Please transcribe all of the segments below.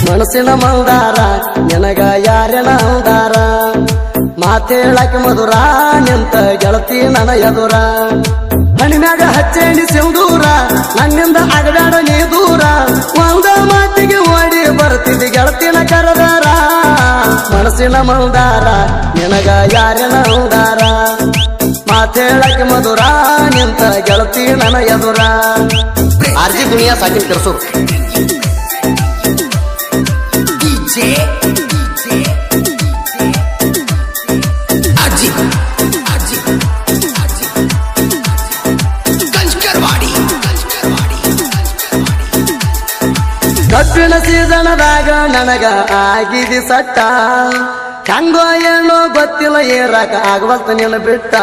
ಮನಸ್ಸಿನ ಮಂದಾರ ನಿನಗ ಯಾರೆನ ಅಂದಾರ ಮಾತೇಳಕ್ಕೆ ಮಧುರ ನಿಂತ ಗೆಳತಿ ನನ್ನ ಎದುರ ಮಣಿಮ್ಯಾಗ ಹಚ್ಚೇಣಿ ಸಿಂಧೂರ ನನ್ನಿಂದ ಅಗಡಾಡ ನೀ ದೂರ ಒಂದ ಮಾತಿಗೆ ಓಡಿ ಬರ್ತಿದ್ದಿ ಗೆಳತಿನ ಕರದಾರ ಮನಸ್ಸಿನ ಮಂದಾರ ನಿನಗ ಯಾರೆನ ಅಂದಾರ ಮಾತೇಳಕ್ಕೆ ಮಧುರ ನಿಂತ ಗೆಳತಿ ನನ್ನ ಎದುರ ಆರ್ಜಿ ದುನಿಯಾ ಸಾಕಿನ ಕೆರ್ಸೂರು ಕಬ್ಬಿನ ಸೀಸನದಾಗ ನನಗ ಆಗಿದಿ ಸಟ್ಟ ಕಂಗೋ ಏನೋ ಗೊತ್ತಿಲ್ಲ ಏರಾಕ ಆಗವಲ್ತ ನಿನ್ನ ಬಿಟ್ಟ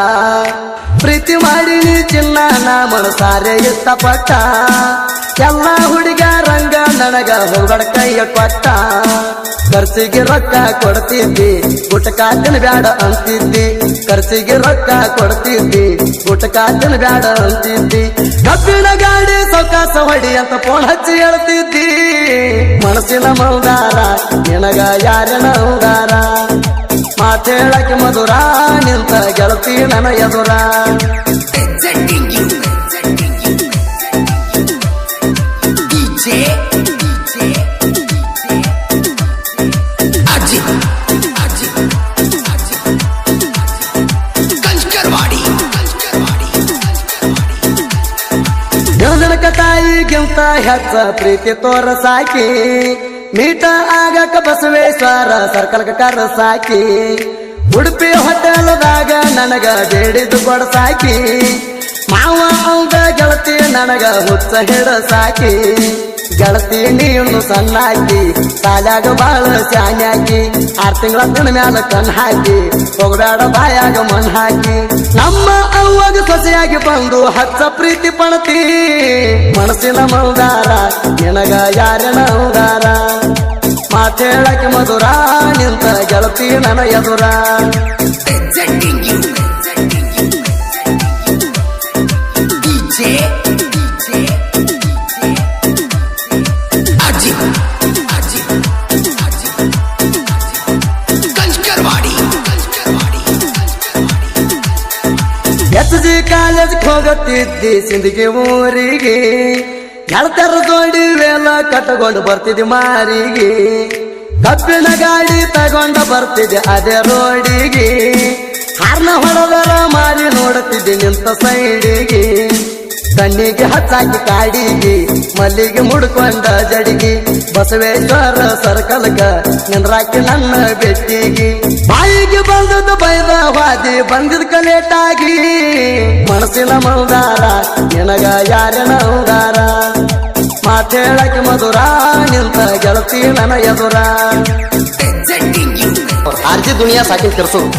ಪ್ರೀತಿ ಮಾಡಿ ನೀ ಚಿನ್ನ ನಾ ಮನಸಾರೆ ಇಷ್ಟಪಟ್ಟ ಎಲ್ಲ ಹುಡುಗರಂಗ ನನಗ ಹೊಗಡ ಕೈಯ ಕೊಟ್ಟ ಖರ್ಚಿಗೆ ರೊಕ್ಕ ಕೊಡ್ತಿದ್ದಿ ಗುಟಕಾತಿನ ಬ್ಯಾಡ ಅಂತಿದ್ದಿ ಖರ್ಚಿಗೆ ರೊಕ್ಕ ಕೊಡ್ತಿದ್ದಿ ಗುಟಕಾತಿನ ಬ್ಯಾಡ ಅಂತಿದ್ದಿ ಕಬ್ಬಿನ ಗಾಡಿ ಸೌಕಾಸ ಹೊಡಿ ಅಂತ ಫೋನ್ ಹಚ್ಚಿ ಹೇಳ್ತಿದ್ದಿ ಮನಸ್ಸಿನ ಮಂದಾರ ನಿನಗ ಯಾರೆನ ಅಂದಾರ ಮಾತೇಳಕ್ಕೆ ಮಧುರ ನಿಂತ ಗೆಳತಿ ನನ್ನ ಎದುರ ಗಂಧನಕ ತಾಯಿಗಿಂತ ಹೆಚ್ಚ ಪ್ರೀತಿ ತೋರಸಾಕಿ ಮೀಟ ಆಗಕ ಬಸವೇಶ್ವರ ಸರ್ಕಲ್ಗ ಕರಸಾಕಿ ಉಡುಪಿ ಹೋಟೆಲ್ದಾಗ ನನಗ ಬೇಡಿದು ಕೊಡಸಾಕಿ ಮಾವ ಅವಂಗ ಗೆಳತಿ ನನಗ ಹುಚ್ಚ ಹಿಡಸಾಕಿ ಗೆಳತಿ ನೀನು ಸಣ್ಣಾಕಿ ಸಾಲ್ಯಾಗ ಬಾಳ ಶಾನ್ಯಾಕಿ 6 ತಿಂಗಳ ದಿನ ಮ್ಯಾಲ ಕಣ್ ಹಾಕಿ ಹೋಗಬೇಡ ಬಾಯಾಗ ಮಣ್ ಹಾಕಿ ನಮ್ಮ ಅವ್ವಾಗ ಸೊಸೆಯಾಗಿ ಬಂದು ಹಚ್ಚ ಪ್ರೀತಿ ಪಣತಿ ಮನಸ್ಸಿನ ಮಂದಾರ ನಿನಗ ಯಾರೆನ ಅಂದಾರ ಮಾತೇಳಕ್ಕೆ ಮಧುರ ನಿಂತ ಗೆಳತಿ ನನ್ನ ಎದುರ SG ಕಾಲೇಜ್ ಹೋಗುತ್ತಿದ್ದಿ ಸಿಂದಗಿ ಊರಿಗೆ ಗೆಳತರ ಜೋಡಿ ವೇಲ ಕಟ್ಟಕೊಂಡು ಬರ್ತಿದ್ದಿ ಮಾರಿಗೆ ಕಬ್ಬಿನ ಗಾಡಿ ತಗೊಂಡ ಬರ್ತಿದ್ದೆ ಅದೇ ರೋಡಿಗೆ ಹಾರ್ನ ಹೊಡೆದರ ಮಾರಿ ನೋಡುತ್ತಿದ್ದೆ ನಿಂತ ಸೈಡಿಗೆ ಕಣ್ಣಿಗೆ ಹಚ್ಚಾಕಿ ಕಾಡಿಗೆ ಮಲ್ಲಿಗೆ ಮುಡ್ಕೊಂಡ ಜಡಿಗೆ ಬಸವೇಶ್ವರ ಸರ್ಕಲ್ಗ ನಿಂದ್ರಾಕಿ ನನ್ನ ಬೆಟ್ಟಿಗೆ ಬಾಯಿಗೆ ಬಂದದ್ದು ಬೈದ ವಾದಿ ಬಂದಿದ್ ಕಲೇಟಾಗಿ ಮನಸ್ಸಿನ ಮಂದಾರ ನಿನಗ ಯಾರೆನ ಅಂದಾರ ಮಾತೇಳಕ್ಕೆ ಮಧುರ ನಿಂತ ಗೆಳತಿ ನನ್ನ ಎದುರ ಆರ್ಜಿ ದುನಿಯಾ ಸಾಕಿನ ಕೆರ್ಸೂರು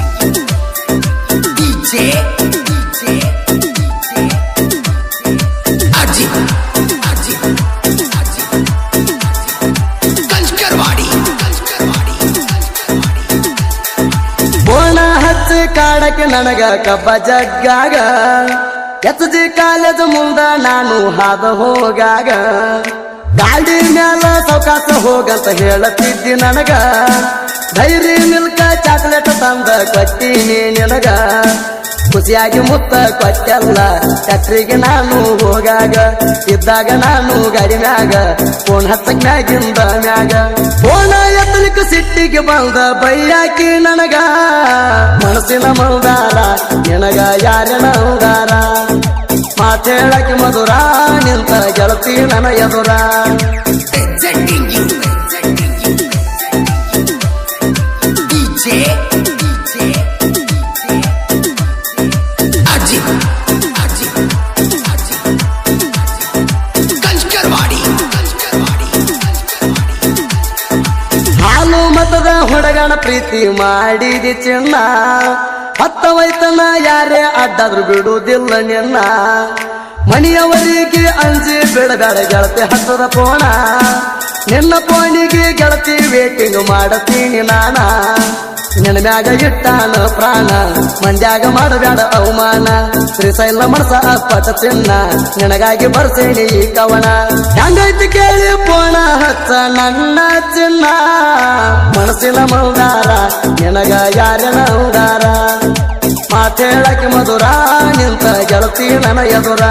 ಬೋಣ ಹಚ್ಚಿ ಕಾಡಕ್ಕೆ ನನಗ ಕಬ್ಬ ಜಗ್ಗಾಗ SG ಕಾಲೇಜ್ ಮುಂದ ನಾನು ಹಾದ ಹೋಗಾಗ ಗಾಡಿ ಮ್ಯಾಲ ಸೌಕಾಸ ಹೋಗಂತ ಹೇಳತ್ತಿದ್ದಿ ನನಗ ಡೈರಿ ಮಿಲ್ಕ ಚಾಕ್ಲೇಟ್ ತಂದ ಕೊಟ್ಟಿನಿ ನಿನಗ ಖುಷಿಯಾಗಿ ಮುತ್ತ ಕೊಟ್ಟೆಲ್ಲ ಕತ್ರಿಗೆ ನಾನು ಹೋಗಾಗ ಇದ್ದಾಗ ನಾನು ಗಾಡಿ ಮ್ಯಾಗ ಫೋನ್ ಹಚ್ಚಕ್ ಮ್ಯಾಗಿಂದ ಮ್ಯಾಗ ಫೋನ ಎತ್ತಲಿಕ್ಕೆ ಸಿಟ್ಟಿಗೆ ಬಂದ ಬೈಯಾಕಿ ನನಗ ಮನಸ್ಸಿನ ಮಂದಾರ ನಿನಗ ಯಾರೆನ ಅಂದಾರ ಮಾತೇಳಕ್ಕೆ ಮಧುರ ನಿಂತ ಗೆಳತಿ ನನ್ನ ಎದುರ ಹಾಲು ಮತದ ಹುಡುಗನ ಪ್ರೀತಿ ಮಾಡಿದಿ ಚಿನ್ನ ಹತ್ತವೈತನ ಯಾರೇ ಅಡ್ಡಾದ್ರು ಬಿಡುವುದಿಲ್ಲ ನಿನ್ನ ಮನೆಯವರಿಗೆ ಅಂಜಿ ಬಿಡಬೇಡ ಗೆಳತಿ ಹತ್ತದ ಪೋಣ ನಿನ್ನ ಫೋನಿಗೆ ಗೆಳತಿ ವೇಟಿಂಗ್ ಮಾಡತೀನಿ ನಾನ ನಿನ್ನ ಮ್ಯಾಗ ಇಟ್ಟಾನ ಪ್ರಾಣ ಮಂದ್ಯಾಗ ಮಾಡಬೇಡ ಅವಮಾನ ಶ್ರೀಶೈಲ ಮನಸ ಅಪ್ಪಟ ಚಿನ್ನ ನಿನಗಾಗಿ ಬರ್ಸೇನಿ ಈ ಕವನ ಹೆಂಗೈತಿ ಕೇಳಿ ಪೋಣ ಹಚ್ಚ ನನ್ನ ಚಿನ್ನ ಮನಸ್ಸಿನ ಮೌದಾರ ನಿನಗ ಯಾರನ ಉದಾರ ಮಾತೇಳಕ್ಕೆ ಮಧುರ ನಿಂತ ಗೆಳತಿ ನನ್ನ ಎದುರ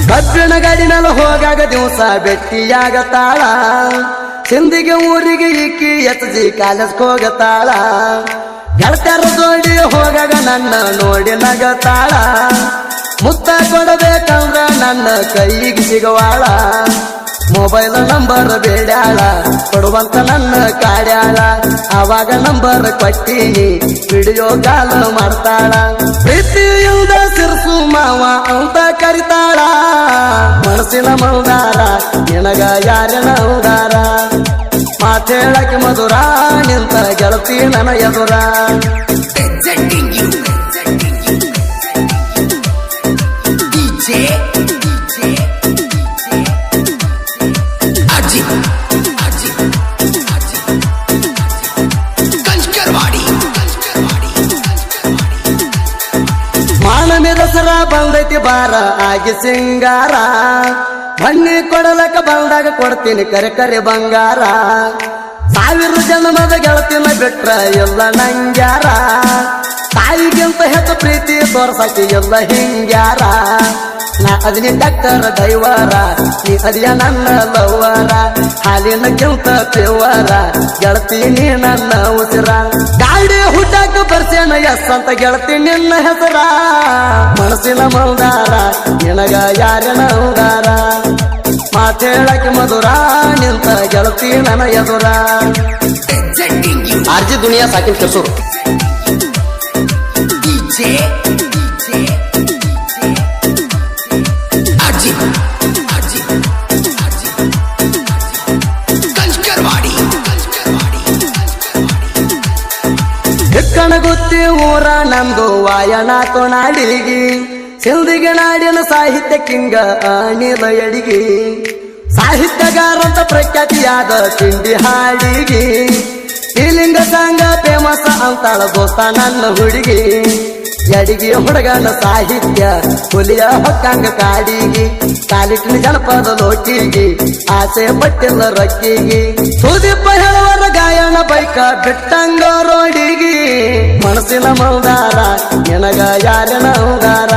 ಕಬ್ಬಿಣ ಗಾಡಿನಲ್ಲಿ ಹೋಗಾಗ ದಿವಸ ಭೆಟ್ಟಿಯಾಗತಾಳ ಸಿಂದಿಗೆ ಊರಿಗೆ ಈಕಿ SG ಕಾಲೇಜ್ ಹೋಗತಾಳ ಗೆಳತ್ಯಾರ ಜೋಡಿ ಹೋಗಾಗ ನನ್ನ ನೋಡಿ ನಗತಾಳ ಮುತ್ತ ಕೊಡಬೇಕಂದ್ರ ನನ್ನ ಕೈಗೆ ಸಿಗವಾಳ ಮೊಬೈಲ್ ನಂಬರ್ ಬೇಡ್ಯಾಳ ಕೊಡುವಂತ ನನ್ನ ಕಾಡ್ಯಾಳ ಆವಾಗ ನಂಬರ್ ಕೊಟ್ಟೀನಿ ವಿಡಿಯೋ ಕಾಲ್ ಮಾಡ್ತಾಳ ಪ್ರೀತಿಯಿಂದ ಸಿರ್ಸು ಮಾವ ಅಂತ ಕರಿತಾಳ ಮನಸ್ಸಿನ ಮೌದಾರ ನಿನಗ ಯಾರನ ಉದಾರ ಮಾತೇಳಕ್ಕೆ ಮಧುರ ನಿಂತ ಗೆಳತಿ ನನ್ನ ಎದುರ ಮಾನಮಿ ದಸರಾ ಬಂದೈತಿ ಬಾರ ಆಗಿ ಸಿಂಗಾರ ಬನ್ನಿ ಕೊಡಲಕ್ಕ ಬಂದಾಗ ಕೊಡ್ತೀನಿ ಕರೆ ಕರೆ ಬಂಗಾರ 1000 ಜನ್ಮದ ಗೆಳತಿನ ಬಿಟ್ರ ಎಲ್ಲ ನಂಗ್ಯಾರ ತಾಯಿಗಿಂತ ಹೆಚ್ಚು ಪ್ರೀತಿ ತೋರ್ಸಕ್ಕೆ ಎಲ್ಲ ಹಿಂಗ್ಯಾರ ನಾ ಅದಿನಿ ಡಾಕ್ಟರ್ ದೈವರ ನೀ ಅದಿಯ ನನ್ನ ಲವ್ವರ ಹಾಲಿನಕ್ಕಿಂತ ಪೇವರ ಗೆಳತಿ ನೀ ನನ್ನ ಉಸಿರ ಗಾಡಿ ಹುಟ್ಟಾಕ ಬರ್ಸೇನ ಎಸ್ ಅಂತ ಗೆಳತಿ ನಿನ್ನ ಹೆಸರ ಮನಸ್ಸಿನ ಮೌದಾರ ನಿನಗ ಯಾರನ ಉದಾರ ಮಾತೇಳಕ್ಕೆ ಮಧುರ ನಿಂತ ಗೆಳತಿ ನನ್ನ ಎದುರ ಆರ್ಜಿ ದುನಿಯಾ ಸಾಕಿನ ಕೆಸರು ಕಣಗುತ್ತಿ ಊರ ನಮ್ದು ವಾಯನ ಕೊನಾಡಿಗಿ ಸಿಲ್ದಿಗೆ ನಾಡಿನ ಸಾಹಿತ್ಯ ಕಿಂಗ ಅನಿಲ ಎಡಿಗಿ ಸಾಹಿತ್ಯಗಾರಂತ ಪ್ರಖ್ಯಾತಿಯಾದ ತಿಂಡಿ ಹಾಡಿಗಿ ಶ್ರೀಲಿಂಗ ಸಂಘ ಫೇಮಸ್ ಅಂತಾಳ ದೋಸ್ತ ನನ್ನ ಹುಡುಗಿ ಎಡಿಗಿ ಹುಡುಗನ ಸಾಹಿತ್ಯ ಹುಲಿಯ ಹೊಕ್ಕಂಗ ಕಾಡಿಗಿ ಕಾಲಿಟ್ಟಿನ ಜನಪದ ಲೋಟಿಗಿ ಆಸೆ ಪಟ್ಟಿಲ್ಲ ರೊಕ್ಕಿಗಿ ಸುದೀಪ ಹೇಳುವರ ಗಾಯನ ಬೈಕ ಬಿಟ್ಟಂಗ ರೋಡಿಗಿ ಮನಸ್ಸಿನ ಮೌದಾರ ನಿನಗ ಯಾರನ ಉದಾರ